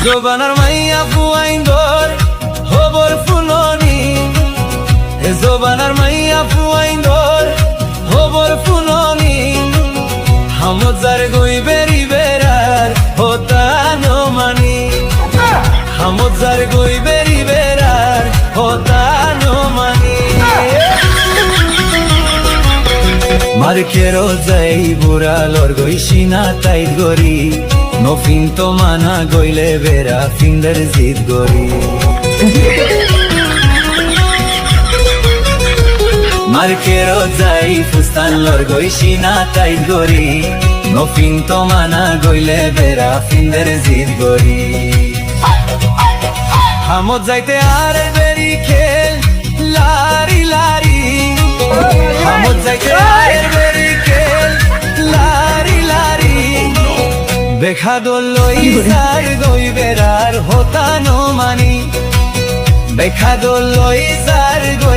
জোবানার মাইয়া ফুয়াইন্দর হবর ফুলনি, জোবানার মাইয়া ফুয়াইন্দর হবর ফুলনি, হামজার গই বেরি বেরার হতানো মানি, হামজার গই বেরি বেরার হতানো মানি। মার্কেরো যাই বুড়ালর গই সিনা তাইত গরি, নফিন তো মানা গইলে বেড়া ফিন্দার জিদ গরি। মার্কেরো যাই ফুস্তান লর গই সিনা তাইত গরি, নফিন তো মানা গইলে বেড়া ফিন্দার জিদ গরি। হামত যাইতে আর বেরি খেল লারি লারি, হামত যাইতে আর বেরি খেল লারি লারি, বেখা দোলই সার গই বেড়ার হতানো মানি, বেখা দোলই সার গই